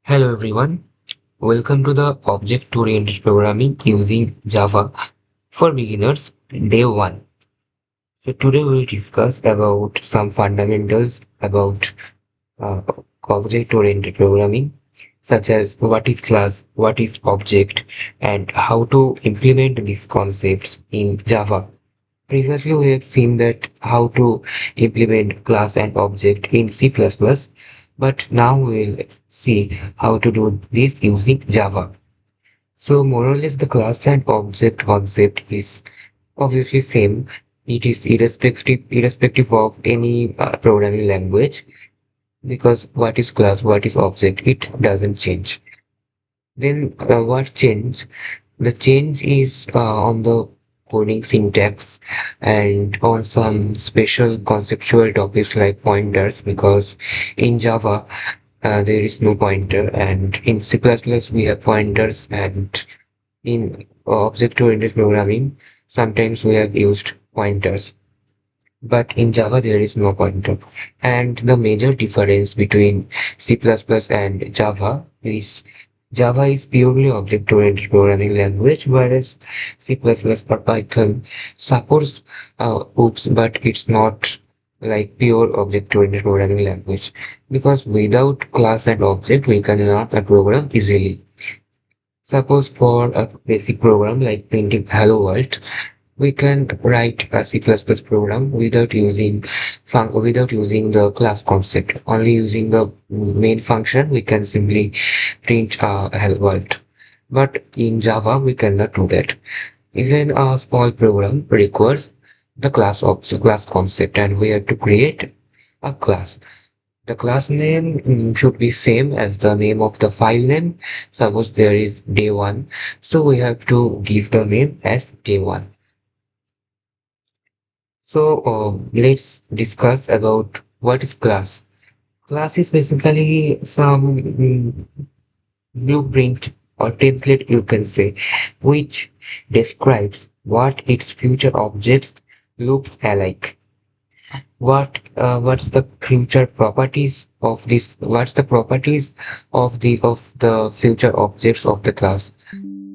Hello everyone, welcome to the Object-Oriented Programming using Java for Beginners Day 1. So today we'll discuss about some fundamentals about uh, Object-Oriented Programming, such as what is class, what is object, and how to implement these concepts in Java. Previously we have seen that how to implement class and object in C++, but now we'll see how to do this using Java. So more or less the class and object concept is obviously same. It is irrespective of any programming language, because what is class, what is object, it doesn't change. Then what change? The change is on the coding syntax and on some special conceptual topics like pointers, because in Java there is no pointer, and in C++ we have pointers, and in object-oriented programming sometimes we have used pointers. But in Java there is no pointer. And the major difference between C++ and Java is Java is purely object-oriented programming language, whereas C++ or Python supports OOPs, but it's not like pure object-oriented programming language. Because without class and object, we cannot program easily. Suppose for a basic program like printing hello world, we can write a C++ program without using the class concept. Only using the main function, we can simply print hello world. But in Java, we cannot do that. Even a small program requires the class concept, and we have to create a class. The class name should be same as the name of the file name. Suppose there is day one, so we have to give the name as day one. So let's discuss about what is class. Class is basically some blueprint or template, you can say, which describes what its future objects looks alike. What's the future properties of this? What's the properties of the future objects of the class?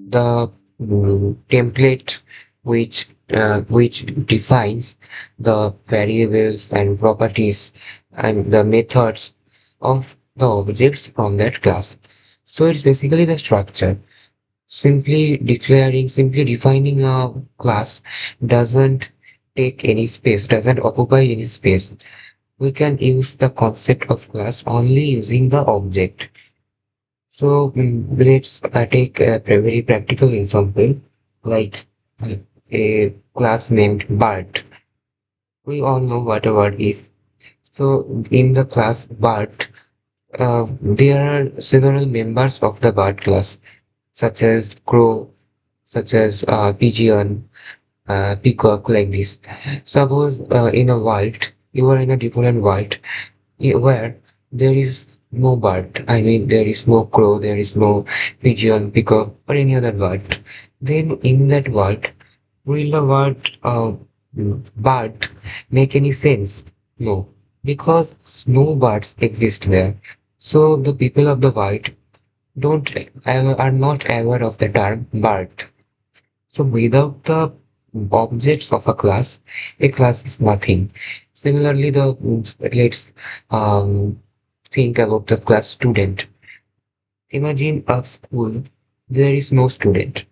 The template which defines the variables and properties and the methods of the objects from that class. So it's basically the structure. Simply defining a class doesn't take any space, doesn't occupy any space. We can use the concept of class only using the object. So let's take a very practical example, like a class named Bart. We all know what a word is. So in the class Bart, there are several members of the Bart class, such as Crow, such as Pigeon, Peacock, like this. Suppose in a world, you are in a different world where there is no bird. I mean, there is no crow, there is no pigeon, peacock, or any other bird. Then in that world, will the word bird make any sense? No, because no birds exist there. So the people of the world are not aware of the term bird. So without the objects of a class is nothing. Similarly, let's think about the class student. Imagine a school, there is no student.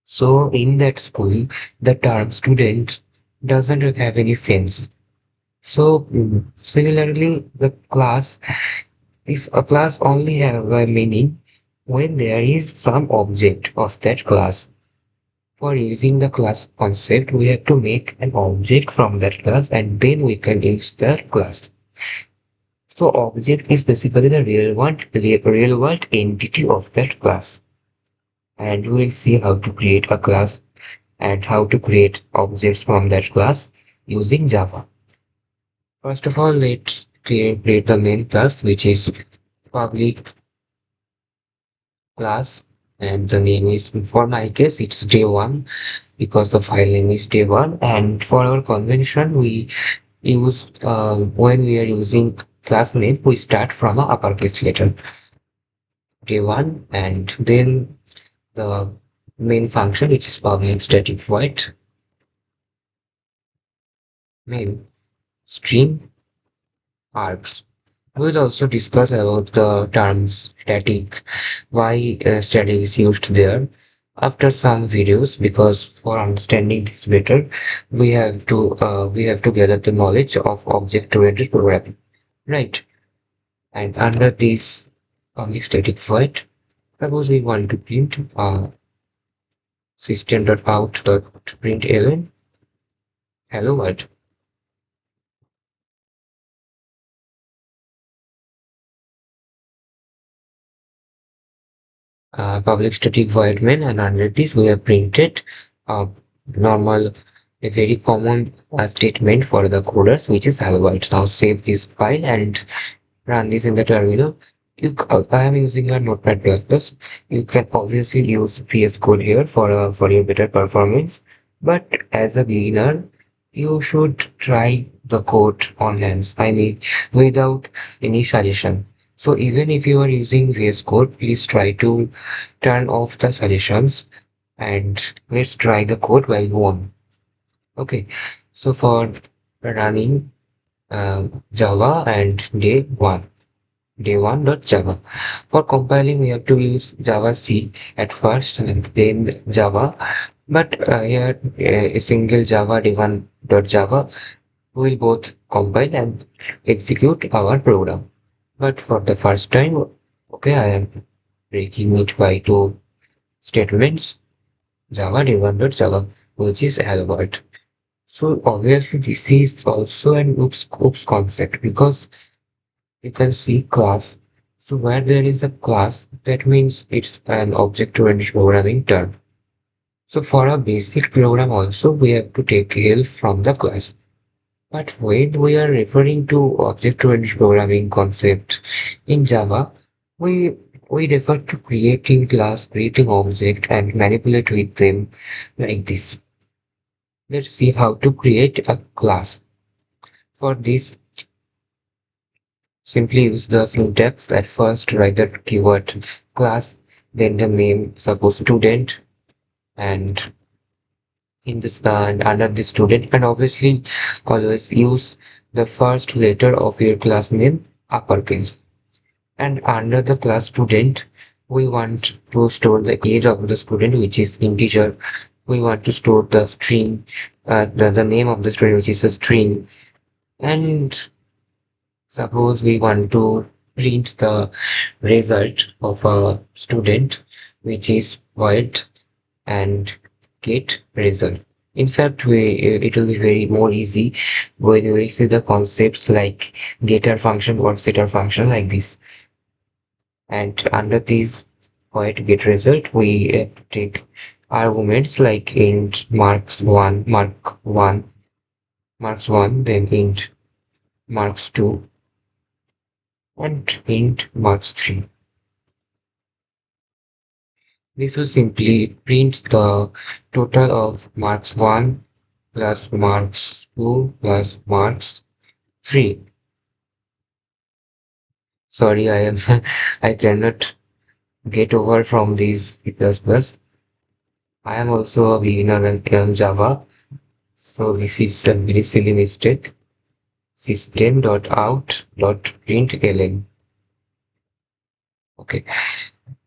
So in that school, the term student doesn't have any sense. So similarly, the class, if a class only have a meaning when there is some object of that class. For using the class concept, we have to make an object from that class, and then we can use that class. So object is basically the real world entity of that class. And we will see how to create a class and how to create objects from that class using Java. First of all, let's create the main class, which is public class, and the name is, for my case, it's day one, because the file name is day one. And for our convention, we use when we are using class name, we start from a uppercase letter. day one, and then the main function, which is public static void main string args. We'll also discuss about the terms static, why static is used there after some videos, because for understanding this better, we have to gather the knowledge of object-oriented programming, right? And under this public static void, suppose we want to print system.out.println hello world. Public static void main, and under this we have printed a normal, a very common statement for the coders, which is hello world. Now save this file and run this in the terminal. I am using a Notepad++. You can obviously use VS Code here for your better performance, but as a beginner, you should try the code on hands. I mean, without any suggestion. So even if you are using VS Code, please try to turn off the suggestions and let's try the code while on. Okay, so for running Java and day one.java. For compiling, we have to use Java C at first and then Java. But here, a single Java day1.java will both compile and execute our program. But for the first time, okay, I am breaking it by two statements, Java day1.java, which is hello world. So obviously, this is also an oops concept, because you can see class. So where there is a class, that means it's an object-oriented programming term. So for a basic program also, we have to take help from the class. But when we are referring to object-oriented programming concept in Java, we we refer to creating class, creating object, and manipulate with them like this. Let's see how to create a class. For this, simply use the syntax. At first, write the keyword class, then the name, suppose student, and in this and under the student, and obviously always use the first letter of your class name uppercase. And under the class student, we want to store the age of the student, which is integer. We want to store the string, the name of the student, which is a string, and suppose we want to print the result of a student, which is void and get result. In fact, it will be very more easy when we see the concepts like getter function or setter function like this. And under this void get result, we take arguments like int marks one, then int marks two, and int marks three. This will simply print the total of marks 1 plus marks 2 plus marks 3. Sorry, I am I cannot get over from these C++. I am also a beginner in Java, so this is a very silly mistake. System.out.println. Okay,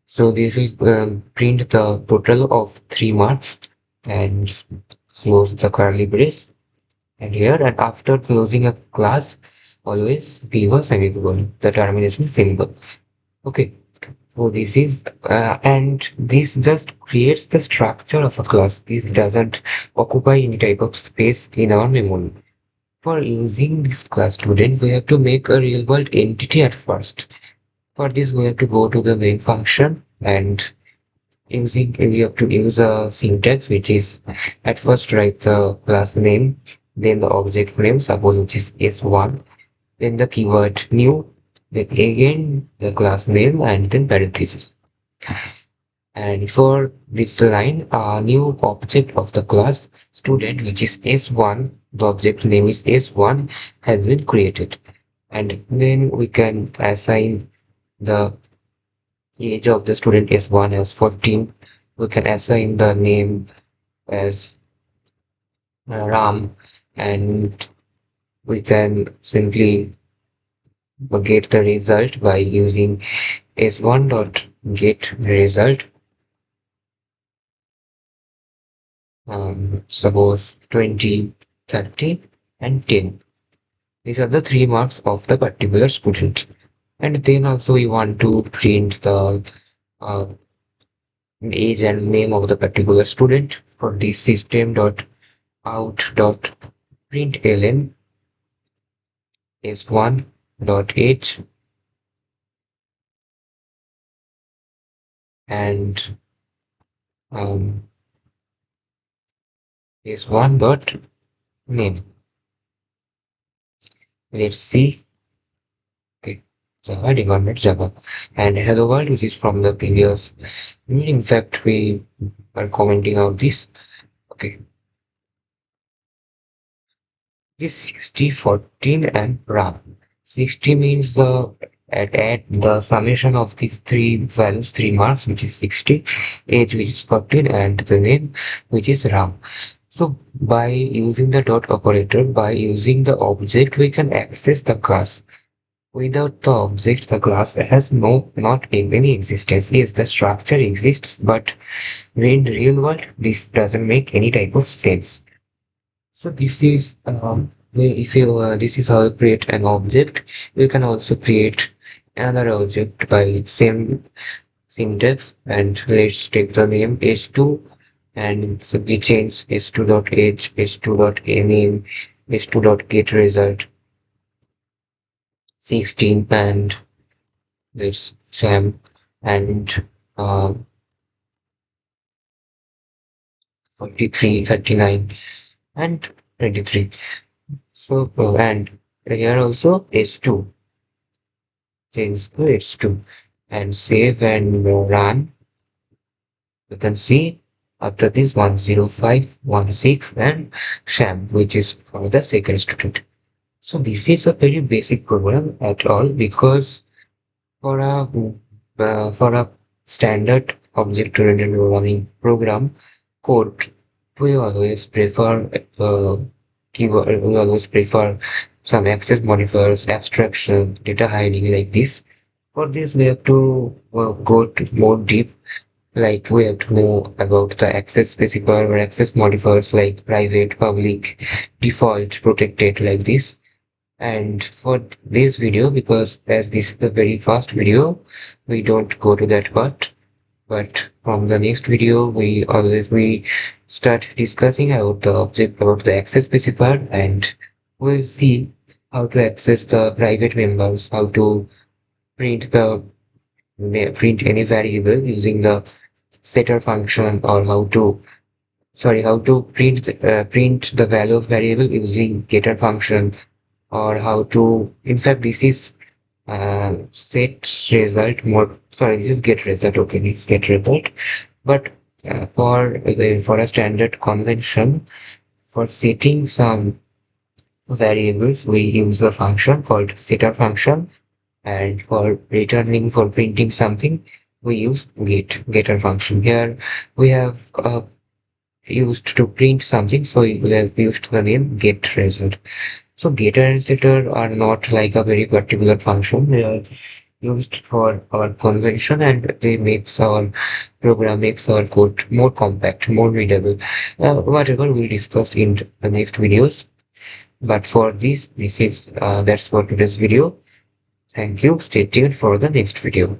so this is print the total of 3 marks and close the curly brace. And here, and after closing a class, always give a semicolon, the termination symbol. Okay, so this is, and this just creates the structure of a class. This doesn't occupy any type of space in our memory. For using this class student, we have to make a real world entity at first. For this, we have to go to the main function, and we have to use a syntax, which is at first write the class name, then the object name, suppose which is s1, then the keyword new, then again the class name, and then parentheses. And for this line, a new object of the class student, which is s1, the object name is s1, has been created. And then we can assign the age of the student is 1 as 14. We can assign the name as Ram, and we can simply get the result by using s1 dot get result. Suppose 20, 30, and 10. These are the 3 marks of the particular student. And then also we want to print the uh, age and name of the particular student. For this system dot out dot println is 1 dot age and um, is 1 dot name. Let's see. Okay, Java development Java and hello world, which is from the previous. In fact, we are commenting out this. Okay, this 60, 14, and RAM. 60 means the at the summation of these three values, 3 marks, which is 60, age, which is 14, and the name, which is RAM. So by using the dot operator, by using the object, we can access the class. Without the object, the class has not any existence. Yes, the structure exists, but in real world, this doesn't make any type of sense. So this is if you this is how you create an object. You can also create another object by same syntax, and let's take the name h2 and simply change h2 dot age, h2 dot name, h2 dot get result 16, and let's jam and uh, 43, 39, and 23. So and here also h2, change to h2 and save and run. You can see after this 105, 16, and sham, which is for the second student. So this is a very basic program at all, because for a standard object-oriented programming program code, we always prefer we always prefer some access modifiers, abstraction, data hiding like this. For this, we have to go to more deep. Like we have to know about the access specifier or access modifiers like private, public, default, protected like this. And for this video, because as this is the very first video, we don't go to that part. But from the next video, we start discussing about the object, about the access specifier, and we'll see how to access the private members, how to print the print any variable using the setter function, or how to print the value of variable using getter function, or how to, in fact, this is set result more, sorry, this is get result. Okay, this is get result. But for a standard convention, for setting some variables, we use a function called setter function, and for returning, for printing something, we use getter function. Here we have used to print something, so we have used the name get result. So getter and setter are not like a very particular function. They are used for our convention, and they makes our program, makes our code more compact, more readable. Whatever we discussed in the next videos. But for this is that's for today's video. Thank you. Stay tuned for the next video.